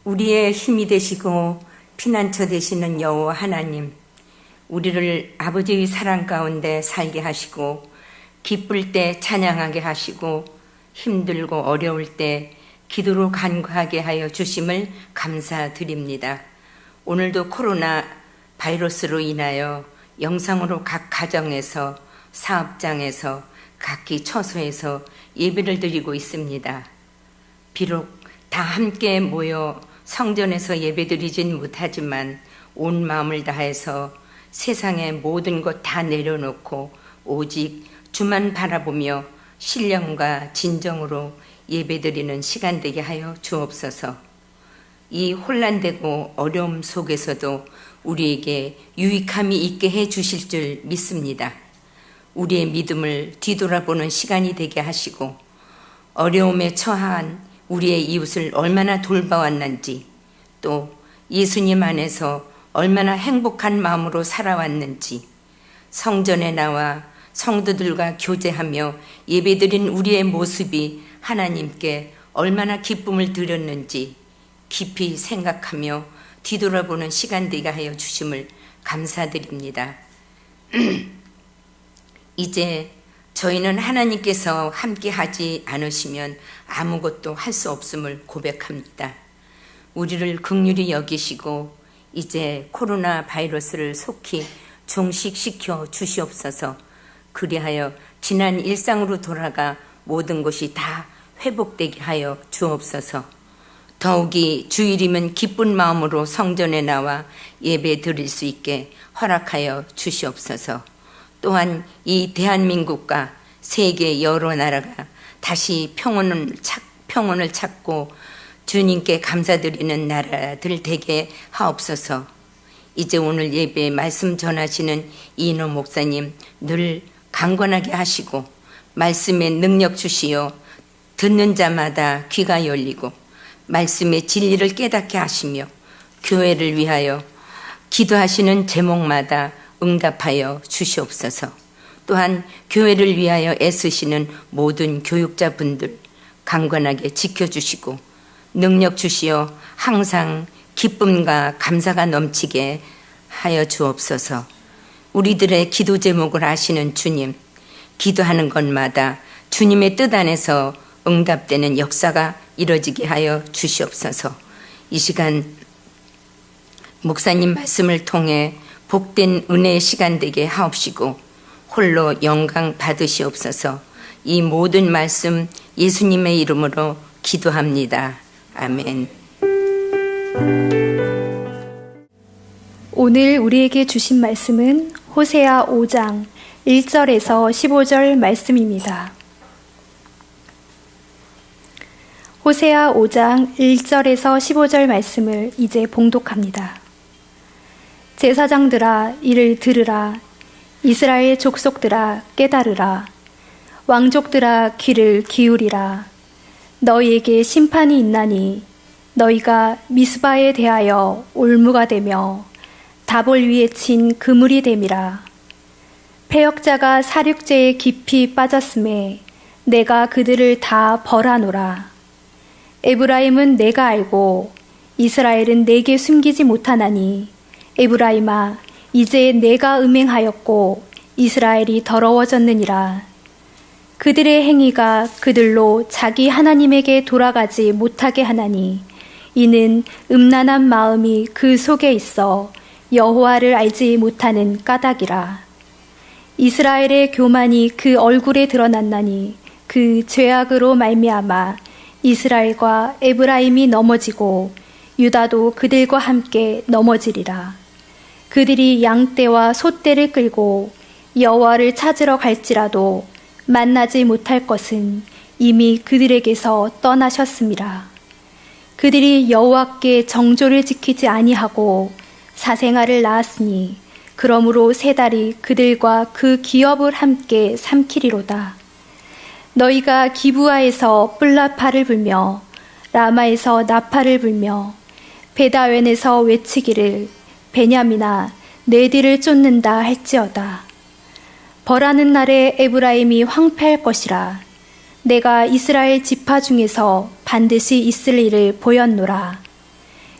우리의 힘이 되시고 피난처 되시는 여호와 하나님, 우리를 아버지의 사랑 가운데 살게 하시고 기쁠 때 찬양하게 하시고 힘들고 어려울 때 기도로 간구하게 하여 주심을 감사드립니다. 오늘도 코로나 바이러스로 인하여 영상으로 각 가정에서 사업장에서 각기 처소에서 예배를 드리고 있습니다. 비록 다 함께 모여 성전에서 예배드리진 못하지만 온 마음을 다해서 세상의 모든 것 다 내려놓고 오직 주만 바라보며 신령과 진정으로 예배드리는 시간 되게 하여 주옵소서. 이 혼란되고 어려움 속에서도 우리에게 유익함이 있게 해 주실 줄 믿습니다. 우리의 믿음을 뒤돌아보는 시간이 되게 하시고 어려움에 처한 우리의 이웃을 얼마나 돌봐왔는지, 또 예수님 안에서 얼마나 행복한 마음으로 살아왔는지, 성전에 나와 성도들과 교제하며 예배드린 우리의 모습이 하나님께 얼마나 기쁨을 드렸는지 깊이 생각하며 뒤돌아보는 시간 되게 하여 주심을 감사드립니다. 이제 저희는 하나님께서 함께 하지 않으시면 아무것도 할 수 없음을 고백합니다. 우리를 긍휼히 여기시고 이제 코로나 바이러스를 속히 종식시켜 주시옵소서. 그리하여 지난 일상으로 돌아가 모든 것이 다 회복되게 하여 주옵소서. 더욱이 주일이면 기쁜 마음으로 성전에 나와 예배 드릴 수 있게 허락하여 주시옵소서. 또한 이 대한민국과 세계 여러 나라가 다시 평온을 찾고 주님께 감사드리는 나라들 되게 하옵소서. 이제 오늘 예배에 말씀 전하시는 이인호 목사님 늘 강건하게 하시고 말씀에 능력 주시어 듣는 자마다 귀가 열리고 말씀의 진리를 깨닫게 하시며 교회를 위하여 기도하시는 제목마다 응답하여 주시옵소서. 또한 교회를 위하여 애쓰시는 모든 교육자분들 강건하게 지켜주시고 능력 주시어 항상 기쁨과 감사가 넘치게 하여 주옵소서. 우리들의 기도 제목을 아시는 주님, 기도하는 것마다 주님의 뜻 안에서 응답되는 역사가 이루어지게 하여 주시옵소서. 이 시간 목사님 말씀을 통해 복된 은혜의 시간 되게 하옵시고 홀로 영광 받으시옵소서. 이 모든 말씀 예수님의 이름으로 기도합니다. 아멘. 오늘 우리에게 주신 말씀은 호세아 5장 1절에서 15절 말씀입니다. 호세아 5장 1절에서 15절 말씀을 이제 봉독합니다. 제사장들아 이를 들으라. 이스라엘 족속들아 깨달으라. 왕족들아 귀를 기울이라. 너희에게 심판이 있나니 너희가 미스바에 대하여 올무가 되며 다볼 위에 친 그물이 됨이라. 패역자가 사륙제에 깊이 빠졌음에 내가 그들을 다 벌하노라. 에브라임은 내가 알고 이스라엘은 내게 숨기지 못하나니 에브라임아 이제 내가 음행하였고 이스라엘이 더러워졌느니라. 그들의 행위가 그들로 자기 하나님에게 돌아가지 못하게 하나니 이는 음란한 마음이 그 속에 있어 여호와를 알지 못하는 까닭이라. 이스라엘의 교만이 그 얼굴에 드러났나니 그 죄악으로 말미암아 이스라엘과 에브라임이 넘어지고 유다도 그들과 함께 넘어지리라. 그들이 양떼와 소떼를 끌고 여호와를 찾으러 갈지라도 만나지 못할 것은 이미 그들에게서 떠나셨음이라. 그들이 여호와께 정조를 지키지 아니하고 사생아를 낳았으니 그러므로 세 달이 그들과 그 기업을 함께 삼키리로다. 너희가 기브아에서 뿔라파를 불며 라마에서 나팔을 불며 베다웬에서 외치기를 베냐민아 내 뒤를 쫓는다 할지어다. 벌하는 날에 에브라임이 황폐할 것이라. 내가 이스라엘 지파 중에서 반드시 있을 일을 보였노라.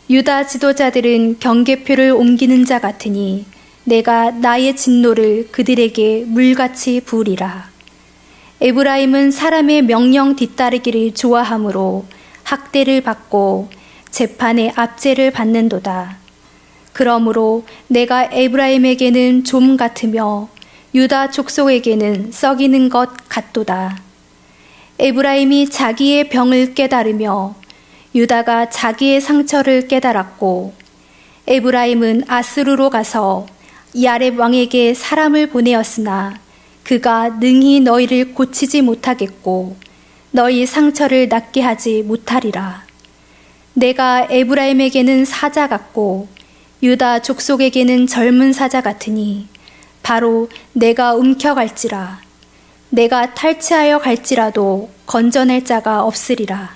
유다 지도자들은 경계표를 옮기는 자 같으니 내가 나의 진노를 그들에게 물같이 부으리라. 에브라임은 사람의 명령 뒤따르기를 좋아하므로 학대를 받고 재판의 압제를 받는도다. 그러므로 내가 에브라임에게는 좀 같으며 유다 족속에게는 썩이는 것 같도다. 에브라임이 자기의 병을 깨달으며 유다가 자기의 상처를 깨달았고, 에브라임은 아스루로 가서 야렙 왕에게 사람을 보내었으나 그가 능히 너희를 고치지 못하겠고 너희 상처를 낫게 하지 못하리라. 내가 에브라임에게는 사자 같고 유다 족속에게는 젊은 사자 같으니 바로 내가 움켜갈지라. 내가 탈취하여 갈지라도 건져낼 자가 없으리라.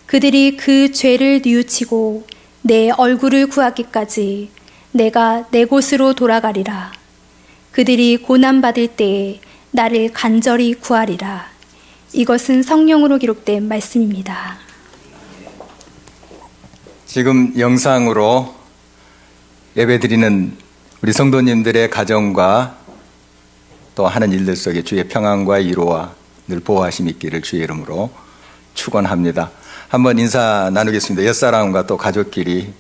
그들이 그 죄를 뉘우치고 내 얼굴을 구하기까지 내가 내 곳으로 돌아가리라. 그들이 고난받을 때에 나를 간절히 구하리라. 이것은 성령으로 기록된 말씀입니다. 지금 영상으로 예배드리는 우리 성도님들의 가정과 또 하는 일들 속에 주의 평안과 위로와 늘 보호하심 있기를 주의 이름으로 축원합니다. 한번 인사 나누겠습니다. 옛사람과 또 가족끼리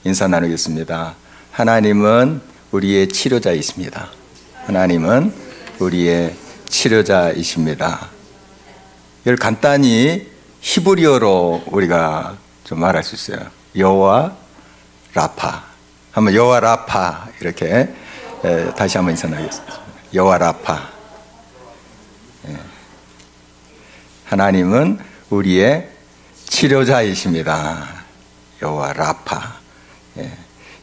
인사 나누겠습니다. 하나님은 우리의 치료자이십니다. 하나님은 우리의 치료자이십니다. 이걸 간단히 히브리어로 우리가 좀 말할 수 있어요. 여호와 라파. 한번 여호와 라파 이렇게 다시 한번 인사 나누겠습니다. 여호와 라파. 하나님은 우리의 치료자이십니다. 여호와 라파.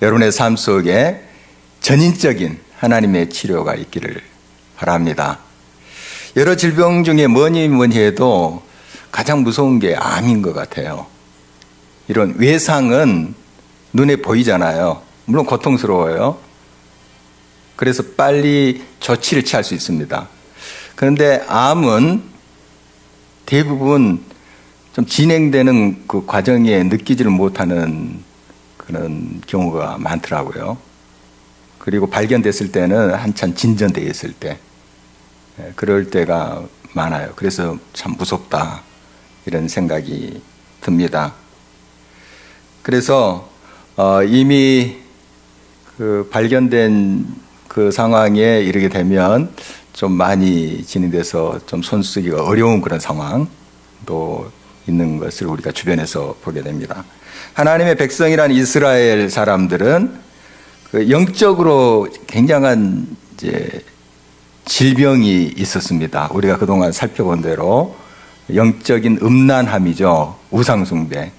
여러분의 삶 속에 전인적인 하나님의 치료가 있기를 바랍니다. 여러 질병 중에 뭐니 해도 가장 무서운 게 암인 것 같아요. 이런 외상은 눈에 보이잖아요. 물론 고통스러워요. 그래서 빨리 조치를 취할 수 있습니다. 그런데 암은 대부분 좀 진행되는 그 과정에 느끼지를 못하는 그런 경우가 많더라고요. 그리고 발견됐을 때는 한참 진전되어 있을 때, 그럴 때가 많아요. 그래서 참 무섭다 이런 생각이 듭니다. 그래서 이미 그 발견된 그 상황에 이르게 되면 좀 많이 진행돼서 좀 손쓰기가 어려운 그런 상황도 있는 것을 우리가 주변에서 보게 됩니다. 하나님의 백성이란 이스라엘 사람들은 그 영적으로 굉장한 이제 질병이 있었습니다. 우리가 그동안 살펴본 대로 영적인 음란함이죠. 우상숭배.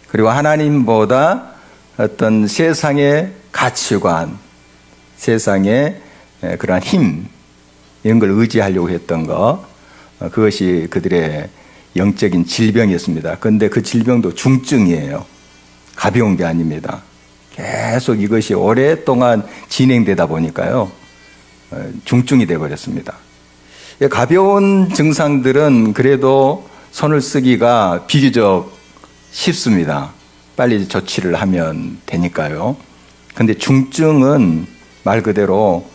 그리고 하나님보다 어떤 세상의 가치관, 세상의 그러한 힘, 이런 걸 의지하려고 했던 것, 그것이 그들의 영적인 질병이었습니다. 그런데 그 질병도 중증이에요. 가벼운 게 아닙니다. 계속 이것이 오랫동안 진행되다 보니까요, 중증이 되어버렸습니다. 가벼운 증상들은 그래도 손을 쓰기가 비교적 쉽습니다. 빨리 조치를 하면 되니까요. 그런데 중증은 말 그대로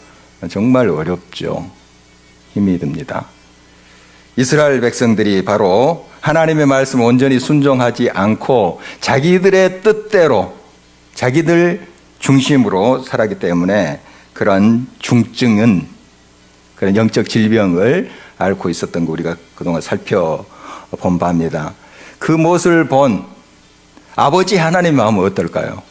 정말 어렵죠. 힘이 듭니다. 이스라엘 백성들이 바로 하나님의 말씀 온전히 순종하지 않고 자기들의 뜻대로 자기들 중심으로 살았기 때문에 그런 중증은 그런 영적 질병을 앓고 있었던 거 우리가 그동안 살펴본 바입니다. 그 모습을 본 아버지 하나님의 마음은 어떨까요?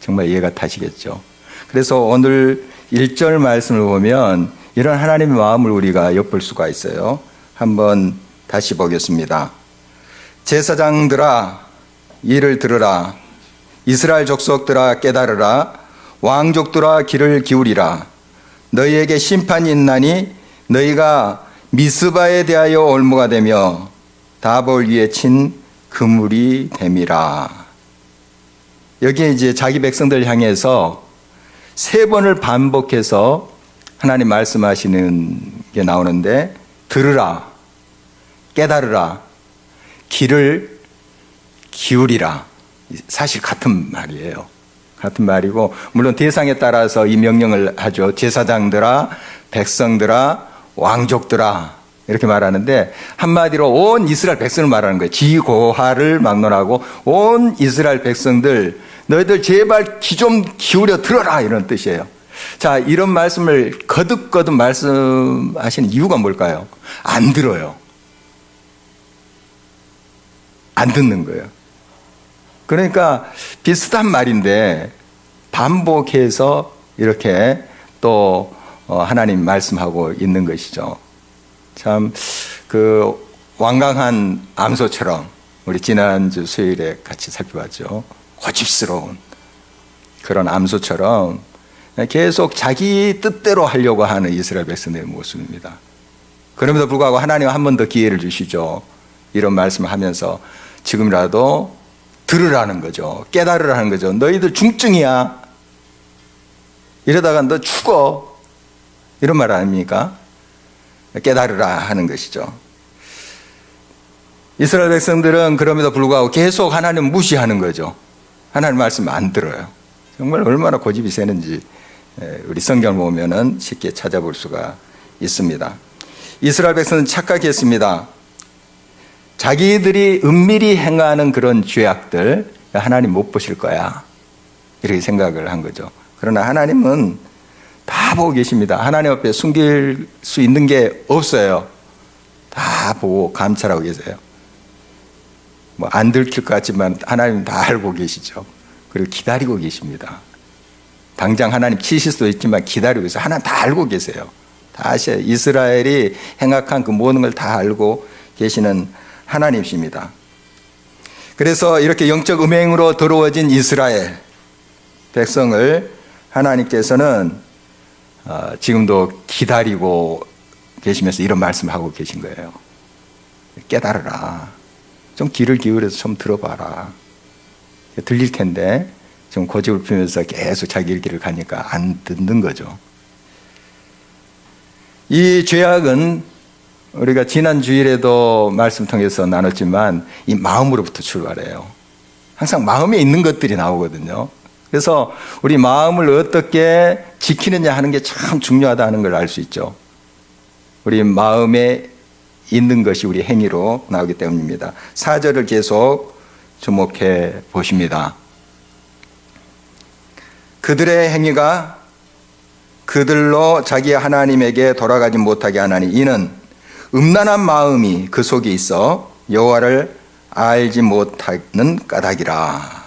정말 이해가 타시겠죠. 그래서 오늘 1절 말씀을 보면 이런 하나님의 마음을 우리가 엿볼 수가 있어요. 한번 다시 보겠습니다. 제사장들아 이를 들으라. 이스라엘 족속들아 깨달으라. 왕족들아 귀를 기울이라. 너희에게 심판이 있나니 너희가 미스바에 대하여 올무가 되며 다볼 위에 친 그물이 됨이라. 여기에 이제 자기 백성들 향해서 3번을 반복해서 하나님 말씀하시는 게 나오는데, 들으라, 깨달으라, 귀를 기울이라. 사실 같은 말이에요. 같은 말이고, 물론 대상에 따라서 이 명령을 하죠. 제사장들아, 백성들아, 왕족들아, 이렇게 말하는데, 한마디로 온 이스라엘 백성을 말하는 거예요. 지고하를 막론하고, 온 이스라엘 백성들, 너희들 제발 귀 좀 기울여 들어라, 이런 뜻이에요. 자, 이런 말씀을 거듭거듭 말씀하시는 이유가 뭘까요? 안 들어요. 안 듣는 거예요. 그러니까 비슷한 말인데 반복해서 이렇게 또 하나님 말씀하고 있는 것이죠. 참 그 완강한 암소처럼 우리 지난주 수요일에 같이 살펴봤죠. 고집스러운 그런 암소처럼 계속 자기 뜻대로 하려고 하는 이스라엘 백성들의 모습입니다. 그럼에도 불구하고 하나님 한 번 더 기회를 주시죠. 이런 말씀을 하면서 지금이라도 들으라는 거죠. 깨달으라는 거죠. 너희들 중증이야. 이러다가 너 죽어. 이런 말 아닙니까? 깨달으라 하는 것이죠. 이스라엘 백성들은 그럼에도 불구하고 계속 하나님을 무시하는 거죠. 하나님 말씀 안 들어요. 정말 얼마나 고집이 세는지 우리 성경을 보면은 쉽게 찾아볼 수가 있습니다. 이스라엘 백성은 착각했습니다. 자기들이 은밀히 행하는 그런 죄악들 하나님 못 보실 거야, 이렇게 생각을 한 거죠. 그러나 하나님은 다 보고 계십니다. 하나님 앞에 숨길 수 있는 게 없어요. 다 보고 감찰하고 계세요. 뭐 안 들킬 것 같지만 하나님 다 알고 계시죠. 그리고 기다리고 계십니다. 당장 하나님 치실 수도 있지만 기다리고 계세요. 하나님 다 알고 계세요. 다 아셔요. 이스라엘이 행악한 그 모든 걸 다 알고 계시는 하나님이십니다. 그래서 이렇게 영적 음행으로 더러워진 이스라엘 백성을 하나님께서는 지금도 기다리고 계시면서 이런 말씀하고 계신 거예요. 깨달으라. 좀 귀를 기울여서 좀 들어봐라. 들릴 텐데 지금 고집을 피우면서 계속 자기 길을 가니까 안 듣는 거죠. 이 죄악은 우리가 지난 주일에도 말씀 통해서 나눴지만 이 마음으로부터 출발해요. 항상 마음에 있는 것들이 나오거든요. 그래서 우리 마음을 어떻게 지키느냐 하는 게 참 중요하다는 걸 알 수 있죠. 우리 마음에 있는 것이 우리 행위로 나오기 때문입니다. 4절을 계속 주목해 보십니다. 그들의 행위가 그들로 자기 하나님에게 돌아가지 못하게 하나니 이는 음란한 마음이 그 속에 있어 여호와를 알지 못하는 까닭이라.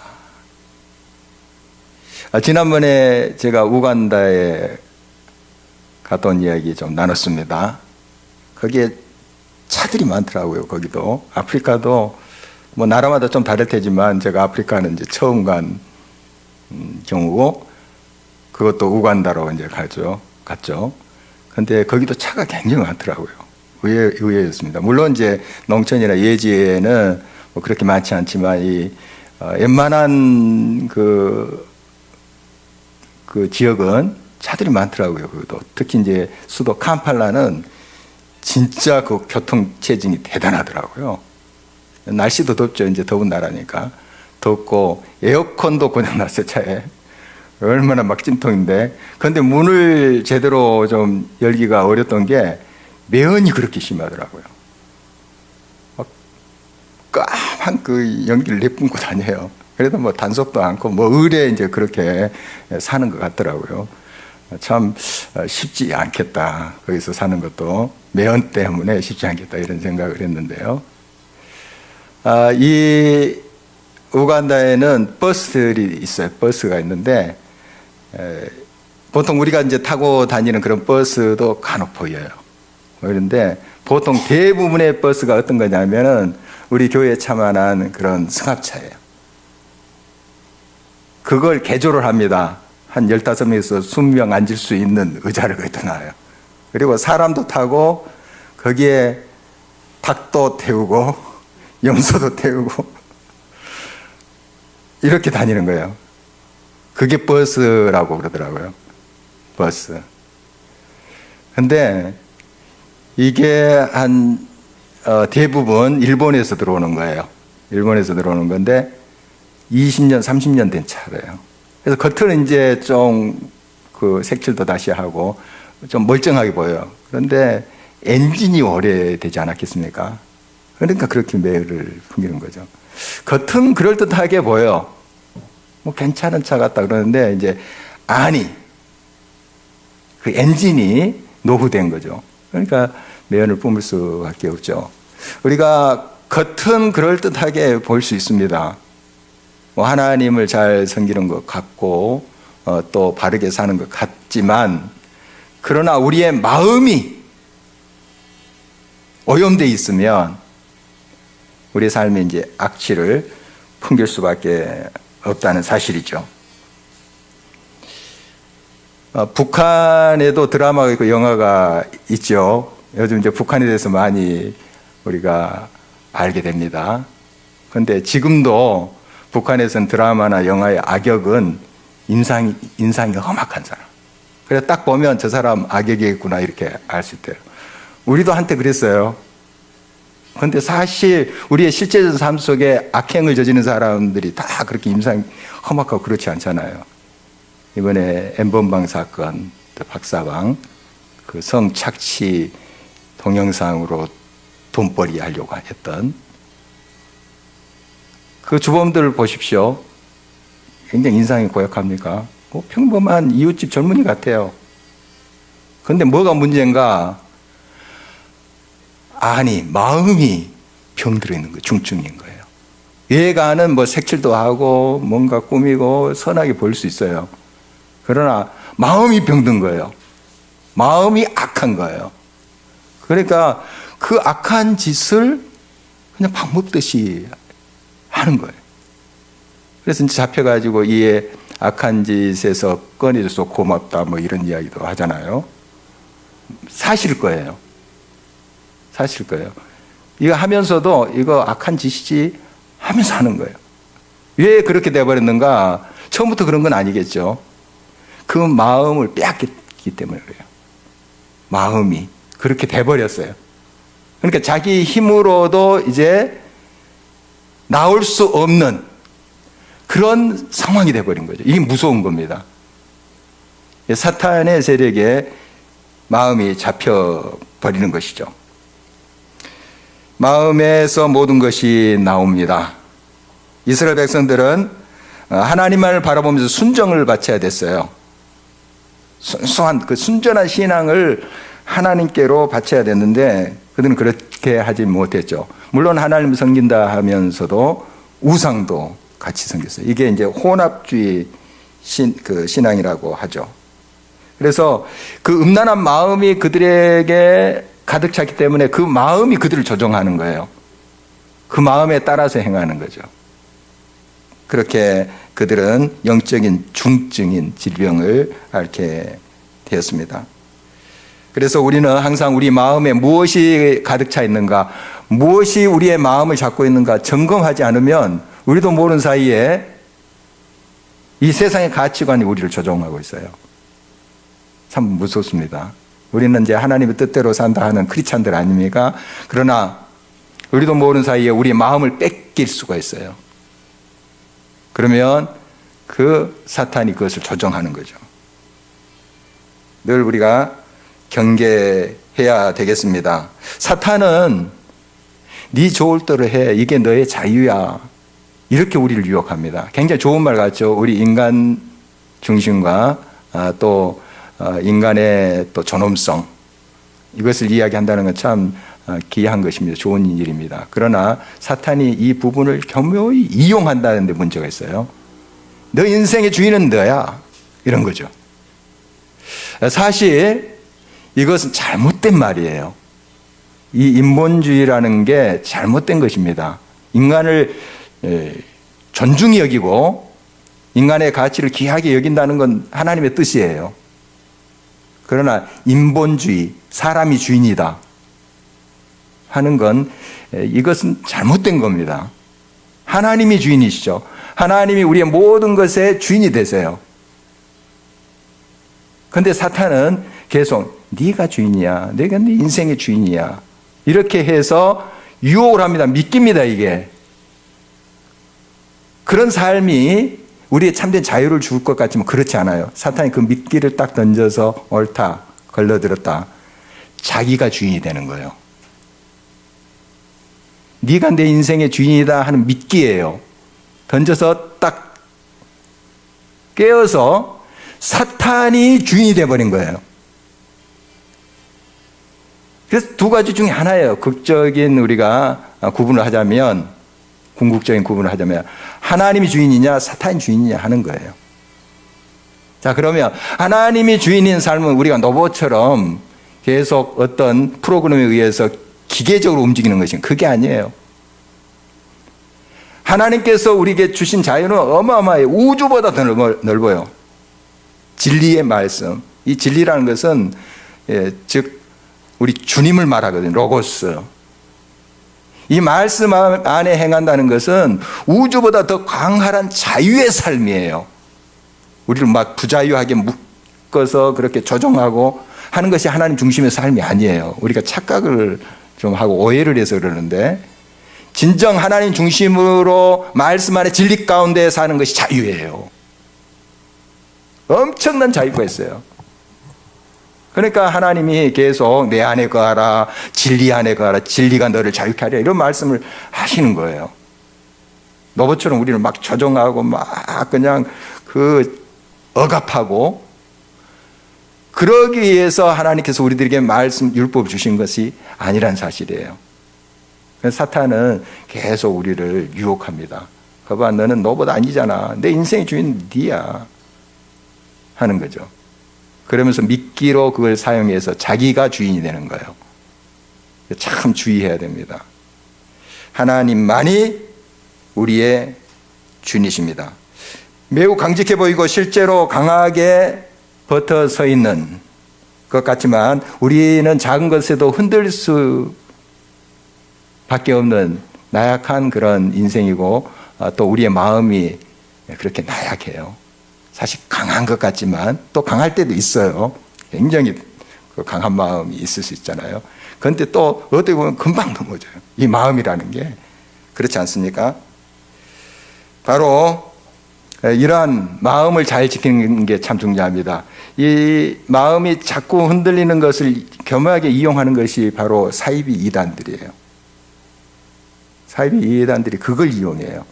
지난번에 제가 우간다에 갔다 온 이야기 좀 나눴습니다. 거기에 차들이 많더라고요. 거기도 아프리카도 뭐 나라마다 좀 다를 테지만 제가 아프리카는 이제 처음 간 경우고 그것도 우간다로 이제 갔죠. 근데 거기도 차가 굉장히 많더라고요. 의외였습니다. 물론 이제 농촌이나 예지에는 뭐 그렇게 많지 않지만 이 웬만한 그 지역은 차들이 많더라고요. 그것도 특히 이제 수도 캄팔라는 진짜 그 교통 체증이 대단하더라고요. 날씨도 덥죠. 이제 더운 나라니까 덥고 에어컨도 고장났어요. 차에. 얼마나 막 찜통인데. 그런데 문을 제대로 좀 열기가 어렸던 게 매연이 그렇게 심하더라고요. 막 까만 그 연기를 내뿜고 다녀요. 그래도 뭐 단속도 않고 뭐 의뢰 이제 그렇게 사는 것 같더라고요. 참 쉽지 않겠다. 거기서 사는 것도 매연 때문에 쉽지 않겠다 이런 생각을 했는데요. 이 우간다에는 버스들이 있어요. 버스가 있는데 보통 우리가 이제 타고 다니는 그런 버스도 간혹 보여요. 그런데 보통 대부분의 버스가 어떤 거냐면은 우리 교회에 참여한 그런 승합차예요. 그걸 개조를 합니다. 한 15명에서 20명 앉을 수 있는 의자를 거기다 놔요. 그리고 사람도 타고 거기에 닭도 태우고 염소도 태우고 이렇게 다니는 거예요. 그게 버스라고 그러더라고요. 버스. 근데 이게 대부분 일본에서 들어오는 거예요. 일본에서 들어오는 건데 20년, 30년 된 차래요. 그래서 겉은 이제 좀 그 색칠도 다시 하고 좀 멀쩡하게 보여요. 그런데 엔진이 오래되지 않았겠습니까? 그러니까 그렇게 매를 풍기는 거죠. 겉은 그럴듯하게 보여. 뭐 괜찮은 차 같다 그러는데 이제 아니, 그 엔진이 노후된 거죠. 그러니까 매연을 뿜을 수밖에 없죠. 우리가 겉은 그럴듯하게 볼 수 있습니다. 뭐 하나님을 잘 섬기는 것 같고 또 바르게 사는 것 같지만, 그러나 우리의 마음이 오염되어 있으면 우리의 삶에 이제 악취를 풍길 수밖에 없다는 사실이죠. 북한에도 드라마가 있고 영화가 있죠. 요즘 이제 북한에 대해서 많이 우리가 알게 됩니다. 그런데 지금도 북한에서는 드라마나 영화의 악역은 인상이 험악한 사람. 그래서 딱 보면 저 사람 악역이겠구나 이렇게 알 수 있대요. 우리도 한때 그랬어요. 그런데 사실 우리의 실제적인 삶 속에 악행을 저지르는 사람들이 다 그렇게 인상이 험악하고 그렇지 않잖아요. 이번에 N번방 사건, 박사방, 그 성착취 동영상으로 돈벌이 하려고 했던 그 주범들 보십시오. 굉장히 인상이 고약합니까? 뭐 평범한 이웃집 젊은이 같아요. 그런데 뭐가 문제인가? 아니, 마음이 병들어 있는 거예요. 중증인 거예요. 얘가는 뭐 색칠도 하고 뭔가 꾸미고 선하게 보일 수 있어요. 그러나 마음이 병든 거예요. 마음이 악한 거예요. 그러니까 그 악한 짓을 그냥 밥 먹듯이 하는 거예요. 그래서 이제 잡혀가지고 이 악한 짓에서 꺼내줘서 고맙다 뭐 이런 이야기도 하잖아요. 사실 거예요. 사실 거예요. 이거 하면서도 이거 악한 짓이지 하면서 하는 거예요. 왜 그렇게 돼버렸는가? 처음부터 그런 건 아니겠죠. 그 마음을 빼앗겼기 때문에 그래요. 마음이 그렇게 돼버렸어요. 그러니까 자기 힘으로도 이제 나올 수 없는 그런 상황이 돼버린 거죠. 이게 무서운 겁니다. 사탄의 세력에 마음이 잡혀버리는 것이죠. 마음에서 모든 것이 나옵니다. 이스라엘 백성들은 하나님만을 바라보면서 순정을 바쳐야 됐어요. 순수한 그 순전한 신앙을 하나님께로 바쳐야 됐는데 그들은 그렇게 하지 못했죠. 물론 하나님을 섬긴다 하면서도 우상도 같이 섬겼어요. 이게 이제 혼합주의 신앙이라고 하죠. 그래서 그 음란한 마음이 그들에게 가득 찼기 때문에 그 마음이 그들을 조종하는 거예요. 그 마음에 따라서 행하는 거죠. 그렇게 그들은 영적인 중증인 질병을 앓게 되었습니다. 그래서 우리는 항상 우리 마음에 무엇이 가득 차 있는가, 무엇이 우리의 마음을 잡고 있는가 점검하지 않으면 우리도 모르는 사이에 이 세상의 가치관이 우리를 조종하고 있어요. 참 무섭습니다. 우리는 이제 하나님의 뜻대로 산다 하는 크리스찬들 아닙니까? 그러나 우리도 모르는 사이에 우리의 마음을 뺏길 수가 있어요. 그러면 그 사탄이 그것을 조종하는 거죠. 늘 우리가 경계해야 되겠습니다. 사탄은 네 좋을 대로 해. 이게 너의 자유야. 이렇게 우리를 유혹합니다. 굉장히 좋은 말 같죠. 우리 인간 중심과 또 인간의 또 존엄성, 이것을 이야기한다는 건 참 귀한 것입니다. 좋은 일입니다. 그러나 사탄이 이 부분을 교묘히 이용한다는 데 문제가 있어요. 너 인생의 주인은 너야. 이런 거죠. 사실 이것은 잘못된 말이에요. 이 인본주의라는 게 잘못된 것입니다. 인간을 존중히 여기고 인간의 가치를 귀하게 여긴다는 건 하나님의 뜻이에요. 그러나 인본주의, 사람이 주인이다 하는 건 이것은 잘못된 겁니다. 하나님이 주인이시죠. 하나님이 우리의 모든 것의 주인이 되세요. 그런데 사탄은 계속 네가 주인이야. 내가 네 인생의 주인이야. 이렇게 해서 유혹을 합니다. 믿깁니다, 이게. 그런 삶이 우리의 참된 자유를 줄 것 같지만 그렇지 않아요. 사탄이 그 미끼를 딱 던져서 옳다, 걸러들었다. 자기가 주인이 되는 거예요. 네가 내 인생의 주인이다 하는 미끼예요. 던져서 딱 깨어서 사탄이 주인이 돼버린 거예요. 그래서 두 가지 중에 하나예요. 극적인 우리가 구분을 하자면, 궁극적인 구분을 하자면 하나님이 주인이냐 사탄이 주인이냐 하는 거예요. 자, 그러면 하나님이 주인인 삶은 우리가 로봇처럼 계속 어떤 프로그램에 의해서 기계적으로 움직이는 것이 그게 아니에요. 하나님께서 우리에게 주신 자유는 어마어마해요. 우주보다 더 넓어요. 진리의 말씀. 이 진리라는 것은 즉 우리 주님을 말하거든요. 로고스. 이 말씀 안에 행한다는 것은 우주보다 더 광활한 자유의 삶이에요. 우리를 막 부자유하게 묶어서 그렇게 조종하고 하는 것이 하나님 중심의 삶이 아니에요. 우리가 착각을 좀 하고 오해를 해서 그러는데, 진정 하나님 중심으로 말씀 안에 진리 가운데 사는 것이 자유예요. 엄청난 자유가 있어요. 그러니까 하나님이 계속 내 안에 거하라, 진리 안에 거하라, 진리가 너를 자유케 하리라, 이런 말씀을 하시는 거예요. 로봇처럼 우리를 막 조종하고 막 그냥 억압하고, 그러기 위해서 하나님께서 우리들에게 말씀, 율법을 주신 것이 아니란 사실이에요. 그래서 사탄은 계속 우리를 유혹합니다. 거봐, 너는 너보다 아니잖아. 내 인생의 주인은 네야 하는 거죠. 그러면서 미끼로 그걸 사용해서 자기가 주인이 되는 거예요. 참 주의해야 됩니다. 하나님만이 우리의 주인이십니다. 매우 강직해 보이고 실제로 강하게 버텨 서 있는 것 같지만 우리는 작은 것에도 흔들 수밖에 없는 나약한 그런 인생이고, 또 우리의 마음이 그렇게 나약해요. 사실 강한 것 같지만 또 강할 때도 있어요. 굉장히 강한 마음이 있을 수 있잖아요. 그런데 또 어떻게 보면 금방 넘어져요. 이 마음이라는 게. 그렇지 않습니까? 바로 이러한 마음을 잘 지키는 게 참 중요합니다. 이 마음이 자꾸 흔들리는 것을 겸하게 이용하는 것이 바로 사이비 이단들이에요. 사이비 이단들이 그걸 이용해요.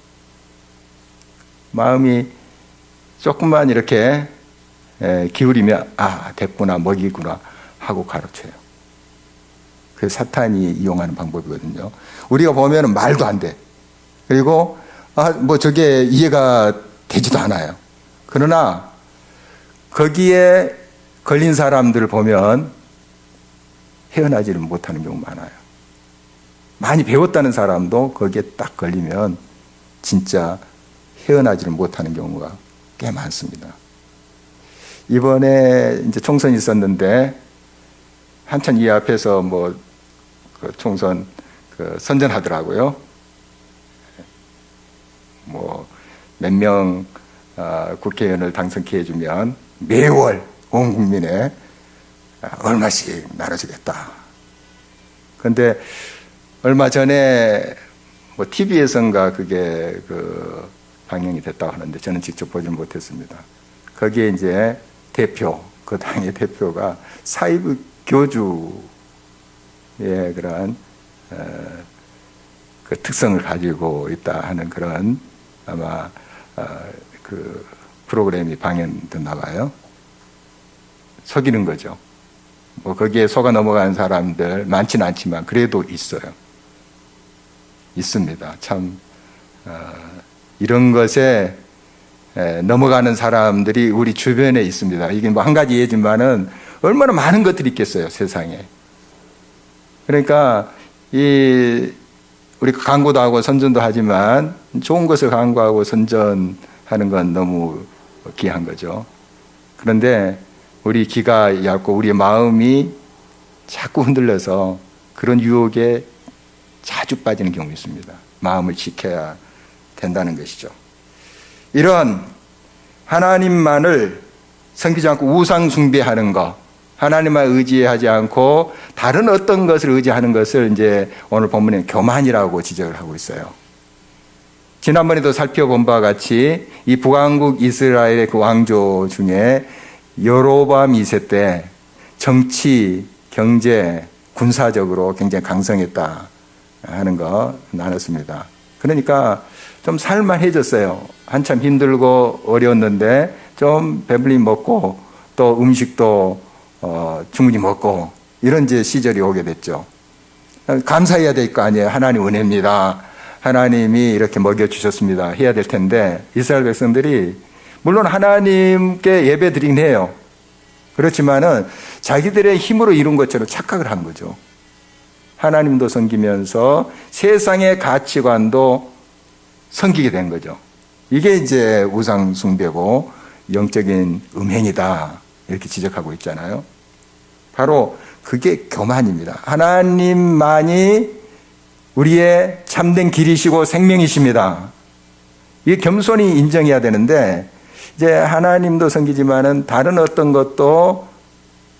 마음이 조금만 이렇게 기울이면 됐구나, 먹이구나 하고 가르쳐요. 그래서 사탄이 이용하는 방법이거든요. 우리가 보면 말도 안 돼. 그리고 저게 이해가 되지도 않아요. 그러나 거기에 걸린 사람들을 보면 헤어나지를 못하는 경우 많아요. 많이 배웠다는 사람도 거기에 딱 걸리면 진짜 헤어나지를 못하는 경우가 꽤 많습니다. 이번에 이제 총선이 있었는데 한참 이 앞에서 총선 선전하더라고요. 몇 명 국회의원을 당선케 해주면 매월 온 국민에 얼마씩 나눠주겠다. 그런데 얼마 전에 TV에선가 그게 방영이 됐다고 하는데 저는 직접 보지는 못했습니다. 거기에 이제 그 당의 대표가 사이비 교주의 그런 그 특성을 가지고 있다 하는 그런 아마 그 프로그램이 방영됐나 봐요. 속이는 거죠. 거기에 속아 넘어간 사람들 많지는 않지만 그래도 있어요. 있습니다. 참 이런 것에 넘어가는 사람들이 우리 주변에 있습니다. 이게 한 가지 예지만은 얼마나 많은 것들이 있겠어요, 세상에. 그러니까 우리가 광고도 하고 선전도 하지만 좋은 것을 광고하고 선전하는 건 너무 귀한 거죠. 그런데 우리 귀가 얇고 우리의 마음이 자꾸 흔들려서 그런 유혹에 자주 빠지는 경우가 있습니다. 마음을 지켜야 된다는 것이죠. 이런 하나님만을 섬기지 않고 우상 숭배하는 것, 하나님만 의지하지 않고 다른 어떤 것을 의지하는 것을 이제 오늘 본문에 교만이라고 지적을 하고 있어요. 지난번에도 살펴본 바와 같이 이 북왕국 이스라엘의 그 왕조 중에 여로보암 2세 때 정치, 경제, 군사적으로 굉장히 강성했다 하는 거 나눴습니다. 그러니까 좀 살만해졌어요. 한참 힘들고 어려웠는데 좀 배불리 먹고 또 음식도 충분히 먹고 이런 이제 시절이 오게 됐죠. 감사해야 될 거 아니에요. 하나님 은혜입니다. 하나님이 이렇게 먹여주셨습니다. 해야 될 텐데 이스라엘 백성들이 물론 하나님께 예배 드리긴 해요. 그렇지만은 자기들의 힘으로 이룬 것처럼 착각을 한 거죠. 하나님도 섬기면서 세상의 가치관도 섬기게 된 거죠. 이게 이제 우상 숭배고 영적인 음행이다 이렇게 지적하고 있잖아요. 바로 그게 교만입니다. 하나님만이 우리의 참된 길이시고 생명이십니다. 이게 겸손히 인정해야 되는데 이제 하나님도 섬기지만은 다른 어떤 것도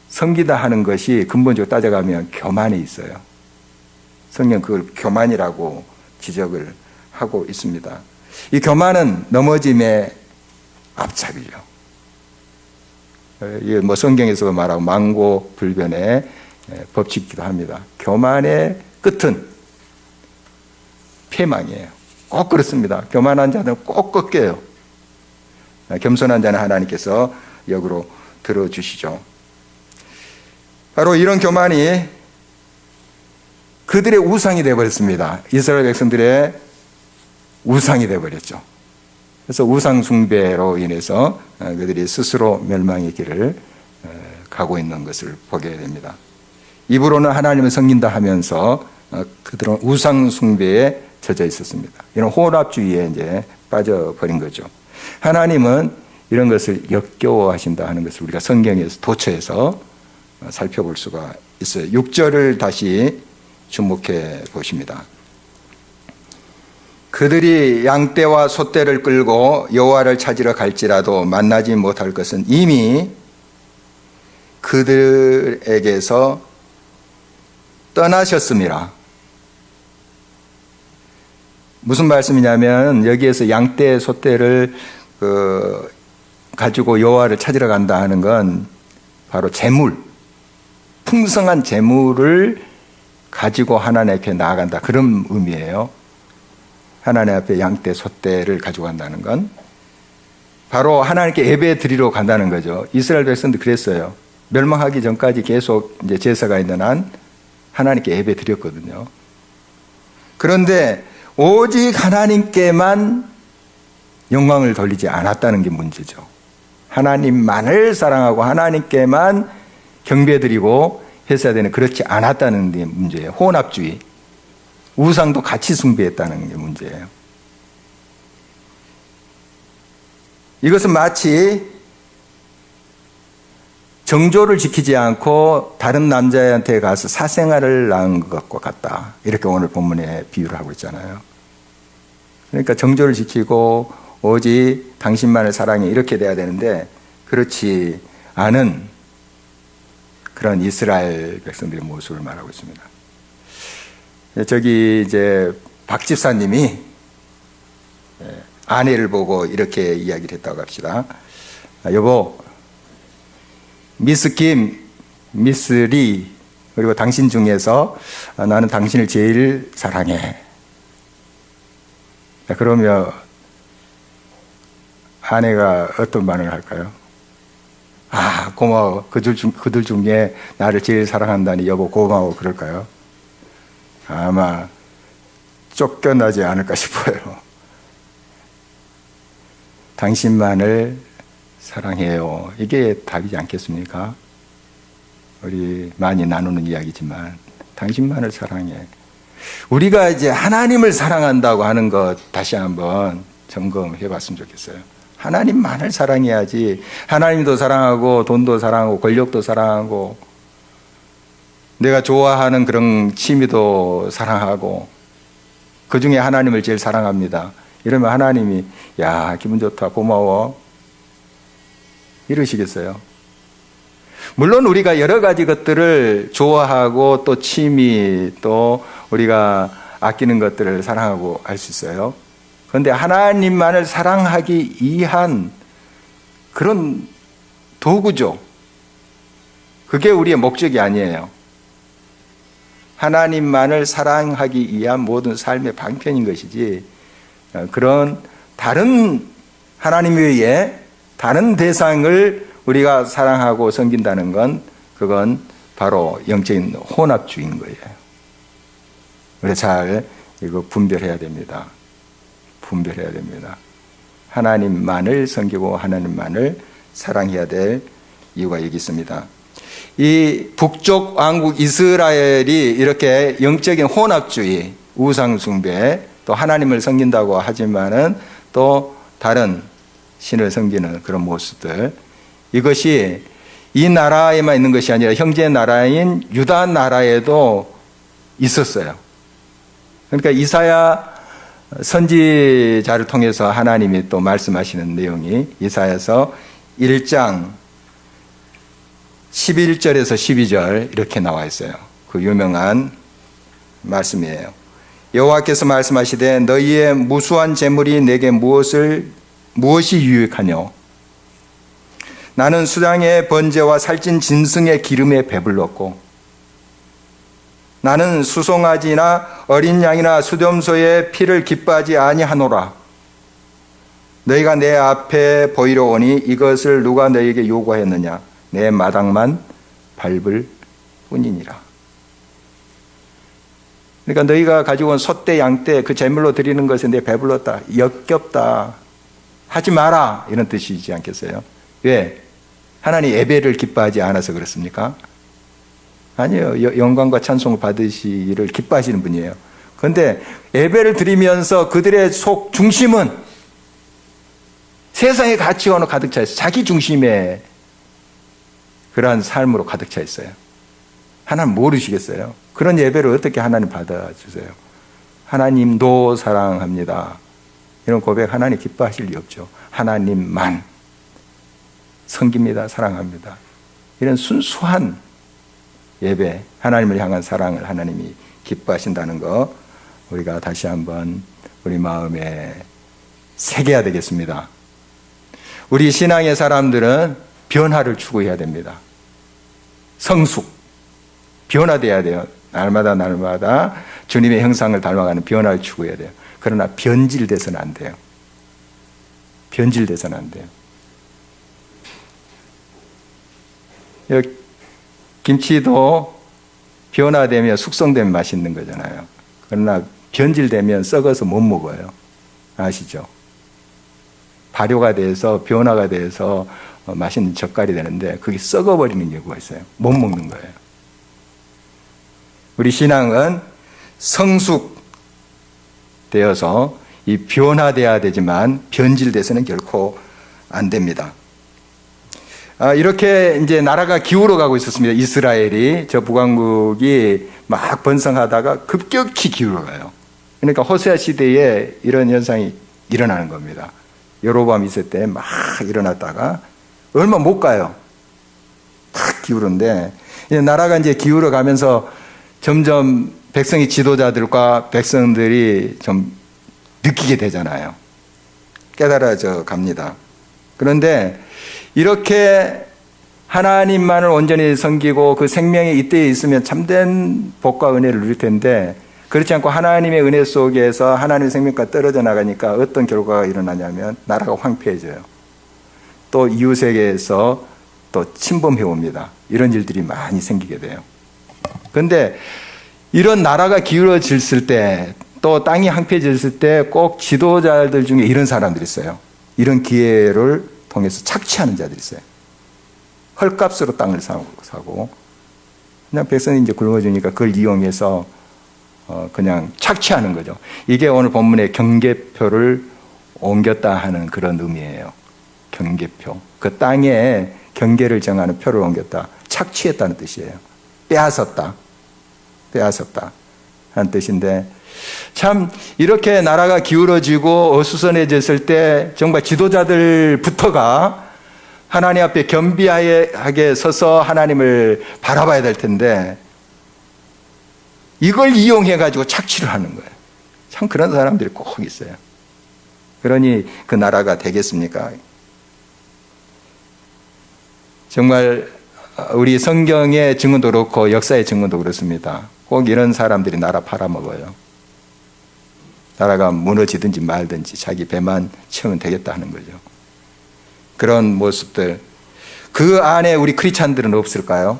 섬기다 하는 것이 근본적으로 따져가면 교만이 있어요. 성경 그걸 교만이라고 지적을 하고 있습니다. 이 교만은 넘어짐의 앞잡이죠. 이게 뭐 성경에서 말하고 망고불변의 법칙이기도 합니다. 교만의 끝은 패망이에요. 꼭 그렇습니다. 교만한 자는 꼭 꺾여요. 겸손한 자는 하나님께서 역으로 들어주시죠. 바로 이런 교만이 그들의 우상이 되어버렸습니다. 이스라엘 백성들의 우상이 되어버렸죠. 그래서 우상 숭배로 인해서 그들이 스스로 멸망의 길을 가고 있는 것을 보게 됩니다. 입으로는 하나님을 섬긴다 하면서 그들은 우상 숭배에 젖어 있었습니다. 이런 혼합주의에 이제 빠져버린 거죠. 하나님은 이런 것을 역겨워하신다 하는 것을 우리가 성경에서 도처에서 살펴볼 수가 있어요. 6절을 다시 주목해 보십니다. 그들이 양떼와 소떼를 끌고 여호와를 찾으러 갈지라도 만나지 못할 것은 이미 그들에게서 떠나셨습니다. 무슨 말씀이냐면 여기에서 양떼, 소떼를 가지고 여호와를 찾으러 간다 하는 건 바로 재물, 풍성한 재물을 가지고 하나님 앞에 나아간다 그런 의미예요. 하나님 앞에 양떼, 소떼를 가지고 간다는 건 바로 하나님께 예배 드리러 간다는 거죠. 이스라엘 백성도 그랬어요. 멸망하기 전까지 계속 이제 제사가 있는 한 하나님께 예배 드렸거든요. 그런데 오직 하나님께만 영광을 돌리지 않았다는 게 문제죠. 하나님만을 사랑하고 하나님께만 경배드리고 했어야 되는 그렇지 않았다는 게 문제예요. 혼합주의. 우상도 같이 숭배했다는 게 문제예요. 이것은 마치 정조를 지키지 않고 다른 남자한테 가서 사생활을 낳은 것과 같다. 이렇게 오늘 본문에 비유를 하고 있잖아요. 그러니까 정조를 지키고 오직 당신만을 사랑해 이렇게 돼야 되는데 그렇지 않은 그런 이스라엘 백성들의 모습을 말하고 있습니다. 저기 이제 박 집사님이 아내를 보고 이렇게 이야기를 했다고 합시다. 여보, 미스 김, 미스 리, 그리고 당신 중에서 나는 당신을 제일 사랑해. 그러면 아내가 어떤 반응을 할까요? 아, 고마워. 그들 중에 나를 제일 사랑한다니 여보 고마워. 그럴까요? 아마 쫓겨나지 않을까 싶어요. 당신만을 사랑해요. 이게 답이지 않겠습니까? 우리 많이 나누는 이야기지만 당신만을 사랑해. 우리가 이제 하나님을 사랑한다고 하는 것 다시 한번 점검해 봤으면 좋겠어요. 하나님만을 사랑해야지. 하나님도 사랑하고 돈도 사랑하고 권력도 사랑하고 내가 좋아하는 그런 취미도 사랑하고 그 중에 하나님을 제일 사랑합니다. 이러면 하나님이 야 기분 좋다 고마워 이러시겠어요? 물론 우리가 여러 가지 것들을 좋아하고 또 취미 또 우리가 아끼는 것들을 사랑하고 할 수 있어요. 그런데 하나님만을 사랑하기 위한 그런 도구죠. 그게 우리의 목적이 아니에요. 하나님만을 사랑하기 위한 모든 삶의 방편인 것이지, 그런 다른 하나님 외에 다른 대상을 우리가 사랑하고 섬긴다는 건, 그건 바로 영적인 혼합주의인 거예요. 그래서 잘 이거 분별해야 됩니다. 분별해야 됩니다. 하나님만을 섬기고 하나님만을 사랑해야 될 이유가 여기 있습니다. 이 북쪽 왕국 이스라엘이 이렇게 영적인 혼합주의, 우상숭배, 또 하나님을 섬긴다고 하지만은 또 다른 신을 섬기는 그런 모습들, 이것이 이 나라에만 있는 것이 아니라 형제 나라인 유다 나라에도 있었어요. 그러니까 이사야 선지자를 통해서 하나님이 또 말씀하시는 내용이 이사야서 1장 11절에서 12절 이렇게 나와 있어요. 그 유명한 말씀이에요. 여호와께서 말씀하시되 너희의 무수한 재물이 내게 무엇이 유익하뇨? 나는 수장의 번제와 살찐 짐승의 기름에 배불렀고 나는 수송아지나 어린 양이나 수렴소의 피를 기뻐하지 아니하노라. 너희가 내 앞에 보이려 오니 이것을 누가 너희에게 요구하였느냐? 내 마당만 밟을 뿐이니라. 그러니까 너희가 가지고 온 소떼 양떼 그 제물로 드리는 것에 내 배불렀다, 역겹다, 하지 마라, 이런 뜻이지 않겠어요? 왜? 하나님 예배를 기뻐하지 않아서 그렇습니까? 아니에요. 영광과 찬송을 받으시기를 기뻐하시는 분이에요. 그런데 예배를 드리면서 그들의 속 중심은 세상의 가치관으로 가득 차 있어요. 자기 중심의 그러한 삶으로 가득 차 있어요. 하나님 모르시겠어요? 그런 예배를 어떻게 하나님 받아주세요? 하나님도 사랑합니다. 이런 고백 하나님 기뻐하실 리 없죠. 하나님만 섬깁니다. 사랑합니다. 이런 순수한 예배, 하나님을 향한 사랑을 하나님이 기뻐하신다는 거 우리가 다시 한번 우리 마음에 새겨야 되겠습니다. 우리 신앙의 사람들은 변화를 추구해야 됩니다. 성숙, 변화돼야 돼요. 날마다 주님의 형상을 닮아가는 변화를 추구해야 돼요. 그러나 변질돼서는 안 돼요. 변질돼서는 안 돼요. 김치도 변화되면 숙성되면 맛있는 거잖아요. 그러나 변질되면 썩어서 못 먹어요. 아시죠? 발효가 돼서 변화가 돼서 맛있는 젓갈이 되는데 그게 썩어버리는 경우가 있어요. 못 먹는 거예요. 우리 신앙은 성숙되어서 이 변화돼야 되지만 변질돼서는 결코 안 됩니다. 이렇게 이제 나라가 기울어 가고 있었습니다. 이스라엘이, 저 북왕국이 막 번성하다가 급격히 기울어 가요. 그러니까 호세아 시대에 이런 현상이 일어나는 겁니다. 여로보암 2세 때 막 일어났다가 얼마 못 가요. 탁 기울는데 나라가 이제 기울어 가면서 점점 백성의 지도자들과 백성들이 좀 느끼게 되잖아요. 깨달아져 갑니다. 그런데 이렇게 하나님만을 온전히 섬기고 그 생명이 이때에 있으면 참된 복과 은혜를 누릴 텐데 그렇지 않고 하나님의 은혜 속에서 하나님의 생명과 떨어져 나가니까 어떤 결과가 일어나냐면 나라가 황폐해져요. 또 이웃에게서 또 침범해 옵니다. 이런 일들이 많이 생기게 돼요. 그런데 이런 나라가 기울어졌을 때 또 땅이 황폐해졌을 때 꼭 지도자들 중에 이런 사람들이 있어요. 이런 기회를 통해서 착취하는 자들이 있어요. 헐값으로 땅을 사고 그냥 백성이 이제 굶어주니까 그걸 이용해서 그냥 착취하는 거죠. 이게 오늘 본문의 경계표를 옮겼다 하는 그런 의미예요. 경계표. 그 땅에 경계를 정하는 표를 옮겼다. 착취했다는 뜻이에요. 빼앗았다 하는 뜻인데 참 이렇게 나라가 기울어지고 어수선해졌을 때 정말 지도자들부터가 하나님 앞에 겸비하게 서서 하나님을 바라봐야 될 텐데 이걸 이용해 가지고 착취를 하는 거예요. 참 그런 사람들이 꼭 있어요. 그러니 그 나라가 되겠습니까? 정말 우리 성경의 증언도 그렇고 역사의 증언도 그렇습니다. 꼭 이런 사람들이 나라 팔아먹어요. 나라가 무너지든지 말든지 자기 배만 채우면 되겠다 하는 거죠. 그런 모습들, 그 안에 우리 크리스찬들은 없을까요?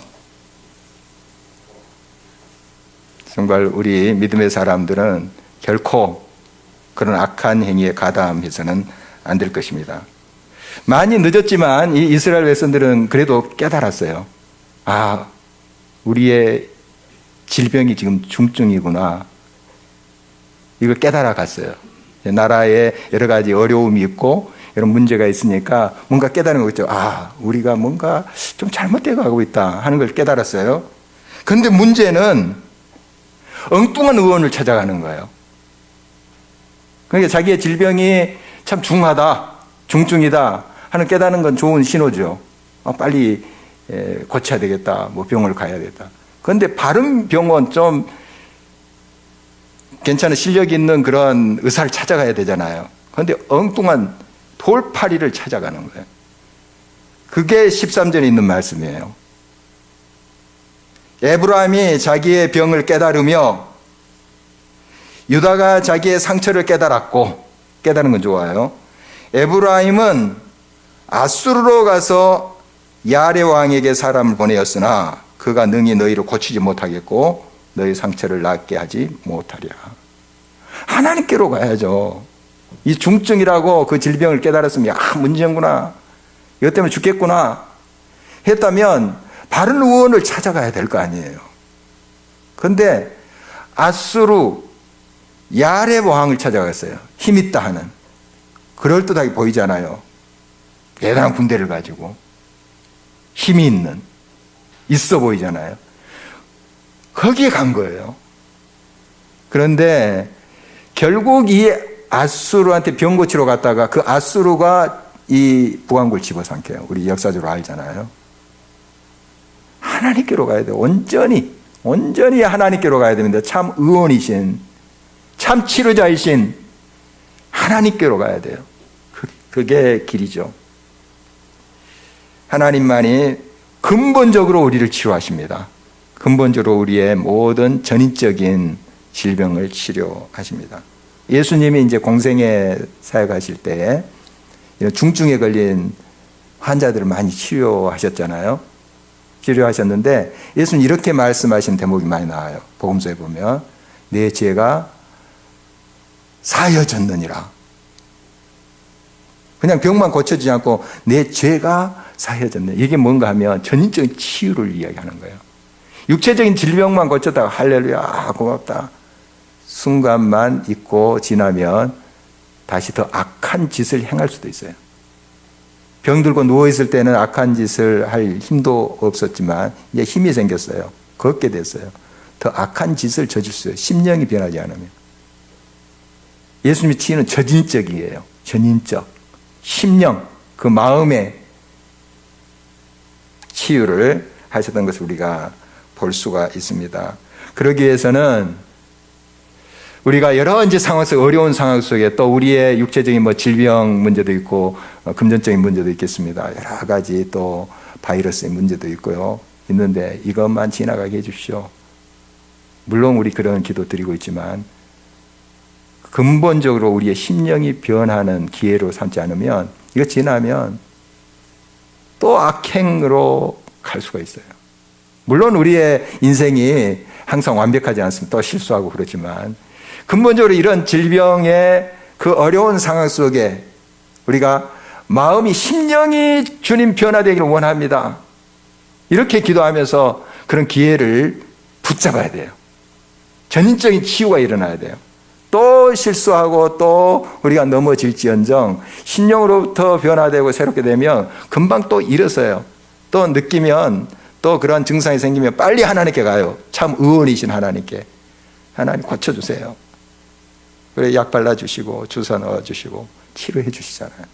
정말 우리 믿음의 사람들은 결코 그런 악한 행위에 가담해서는 안 될 것입니다. 많이 늦었지만 이 이스라엘 백성들은 그래도 깨달았어요. 아, 우리의 질병이 지금 중증이구나. 이걸 깨달아 갔어요. 나라에 여러 가지 어려움이 있고 이런 문제가 있으니까 뭔가 깨달은 거죠. 아, 우리가 뭔가 좀 잘못되어 가고 있다 하는 걸 깨달았어요. 그런데 문제는 엉뚱한 의원을 찾아가는 거예요. 그러니까 자기의 질병이 참 중하다, 중증이다 하는 깨닫는 건 좋은 신호죠. 빨리 고쳐야 되겠다, 뭐 병원을 가야 되겠다. 그런데 바른 병원, 좀 괜찮은 실력 있는 그런 의사를 찾아가야 되잖아요. 그런데 엉뚱한 돌파리를 찾아가는 거예요. 그게 13절에 있는 말씀이에요. 에브라임이 자기의 병을 깨달으며 유다가 자기의 상처를 깨달았고, 깨달은 건 좋아요. 에브라임은 아수르로 가서 야레 왕에게 사람을 보내었으나 그가 능히 너희를 고치지 못하겠고 너희 상처를 낫게 하지 못하리라. 하나님께로 가야죠. 이 중증이라고 그 질병을 깨달았으면, 야, 문제구나, 이것 때문에 죽겠구나 했다면 바른 의원을 찾아가야 될 거 아니에요. 그런데 아수르 야레 왕을 찾아갔어요. 힘있다 하는, 그럴듯하게 보이잖아요. 대단한 군대를 가지고 힘이 있는, 있어 보이잖아요. 거기에 간 거예요. 그런데 결국 이 아수르한테 병 고치러 갔다가 그 아수르가 이 부왕굴 집어삼켜요. 우리 역사적으로 알잖아요. 하나님께로 가야 돼요. 온전히 하나님께로 가야 됩니다. 참 의원이신, 참 치료자이신 하나님께로 가야 돼요. 그게 길이죠. 하나님만이 근본적으로 우리를 치료하십니다. 근본적으로 우리의 모든 전인적인 질병을 치료하십니다. 예수님이 이제 공생애 사역하실 때 이런 중증에 걸린 환자들을 많이 치료하셨잖아요. 치료하셨는데 예수님 이렇게 말씀하신 대목이 많이 나와요. 복음서에 보면 내 죄가 사여졌느니라. 그냥 병만 고쳐지지 않고 내 죄가 사여졌네. 이게 뭔가 하면 전인적인 치유를 이야기하는 거예요. 육체적인 질병만 고쳤다가 할렐루야 고맙다 순간만 있고 지나면 다시 더 악한 짓을 행할 수도 있어요. 병들고 누워있을 때는 악한 짓을 할 힘도 없었지만 이제 힘이 생겼어요. 걷게 됐어요. 더 악한 짓을 저질 수 있어요. 심령이 변하지 않으면. 예수님의 치유는 전인적이에요. 전인적. 심령, 그 마음의 치유를 하셨던 것을 우리가 볼 수가 있습니다. 그러기 위해서는 우리가 여러 가지 상황 속, 어려운 상황 속에 또 우리의 육체적인 뭐 질병 문제도 있고 금전적인 문제도 있겠습니다. 여러 가지 또 바이러스의 문제도 있고요. 있는데 이것만 지나가게 해주십시오. 물론 우리 그런 기도 드리고 있지만 근본적으로 우리의 심령이 변하는 기회로 삼지 않으면 이거 지나면 또 악행으로 갈 수가 있어요. 물론 우리의 인생이 항상 완벽하지 않습니다. 또 실수하고 그렇지만 근본적으로 이런 질병의 그 어려운 상황 속에 우리가 마음이 심령이 주님 변화되기를 원합니다. 이렇게 기도하면서 그런 기회를 붙잡아야 돼요. 전인적인 치유가 일어나야 돼요. 또 실수하고 또 우리가 넘어질지언정 심령으로부터 변화되고 새롭게 되면 금방 또 일어서요. 또 느끼면 또 그런 증상이 생기면 빨리 하나님께 가요. 참 의원이신 하나님께. 하나님 고쳐주세요. 그래 약 발라주시고 주사 넣어주시고 치료해 주시잖아요.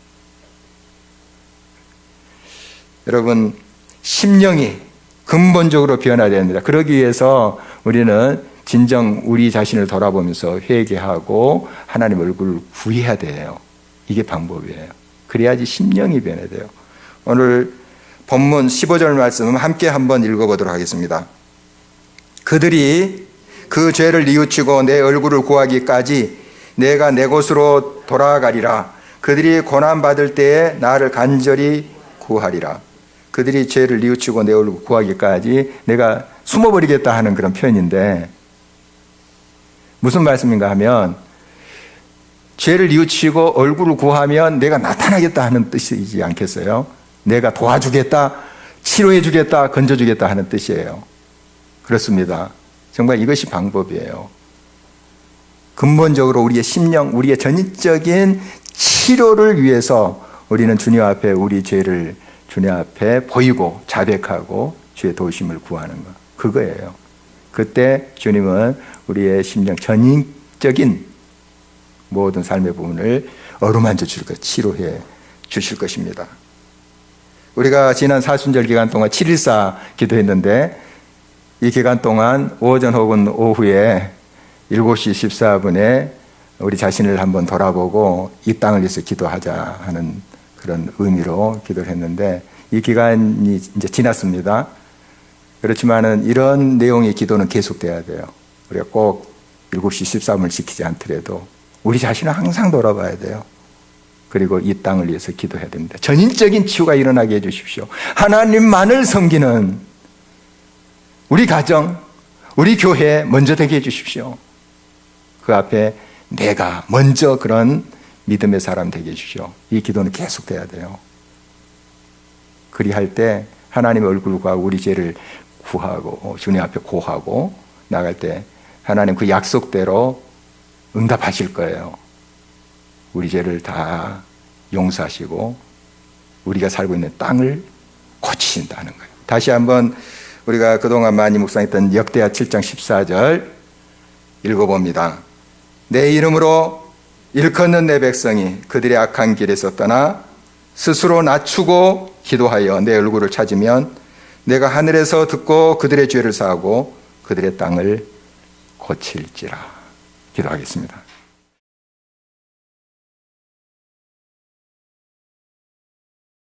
여러분 심령이 근본적으로 변화해야 됩니다. 그러기 위해서 우리는 진정 우리 자신을 돌아보면서 회개하고 하나님 얼굴을 구해야 돼요. 이게 방법이에요. 그래야지 심령이 변해돼요. 오늘 본문 15절 말씀 함께 한번 읽어보도록 하겠습니다. 그들이 그 죄를 뉘우치고 내 얼굴을 구하기까지 내가 내 곳으로 돌아가리라. 그들이 고난받을 때에 나를 간절히 구하리라. 그들이 죄를 뉘우치고 내 얼굴을 구하기까지 내가 숨어버리겠다 하는 그런 표현인데, 무슨 말씀인가 하면 죄를 뉘우치고 얼굴을 구하면 내가 나타나겠다 하는 뜻이지 않겠어요? 내가 도와주겠다, 치료해주겠다, 건져주겠다 하는 뜻이에요. 그렇습니다. 정말 이것이 방법이에요. 근본적으로 우리의 심령, 우리의 전인적인 치료를 위해서 우리는 주님 앞에 우리 죄를 주님 앞에 보이고 자백하고 주의 도우심을 구하는 것, 그거예요. 그때 주님은 우리의 심령 전인적인 모든 삶의 부분을 어루만져 줄 것, 치료해 주실 것입니다. 우리가 지난 사순절 기간 동안 7.14 기도했는데, 이 기간 동안 오전 혹은 오후에 7시 14분에 우리 자신을 한번 돌아보고 이 땅을 위해서 기도하자 하는 그런 의미로 기도를 했는데, 이 기간이 이제 지났습니다. 그렇지만은 이런 내용의 기도는 계속돼야 돼요. 우리가 꼭 7시 14분을 지키지 않더라도 우리 자신을 항상 돌아봐야 돼요. 그리고 이 땅을 위해서 기도해야 됩니다. 전인적인 치유가 일어나게 해주십시오. 하나님만을 섬기는 우리 가정, 우리 교회 먼저 되게 해주십시오. 그 앞에 내가 먼저 그런 믿음의 사람 되게 해주십시오. 이 기도는 계속돼야 돼요. 그리할 때 하나님의 얼굴과 우리 죄를 구하고 주님 앞에 고하고 나갈 때 하나님 그 약속대로 응답하실 거예요. 우리 죄를 다 용서하시고 우리가 살고 있는 땅을 고치신다는 거예요. 다시 한번 우리가 그동안 많이 묵상했던 역대하 7장 14절 읽어봅니다. 내 이름으로 일컫는 내 백성이 그들의 악한 길에서 떠나 스스로 낮추고 기도하여 내 얼굴을 찾으면 내가 하늘에서 듣고 그들의 죄를 사하고 그들의 땅을 고칠지라. 기도하겠습니다.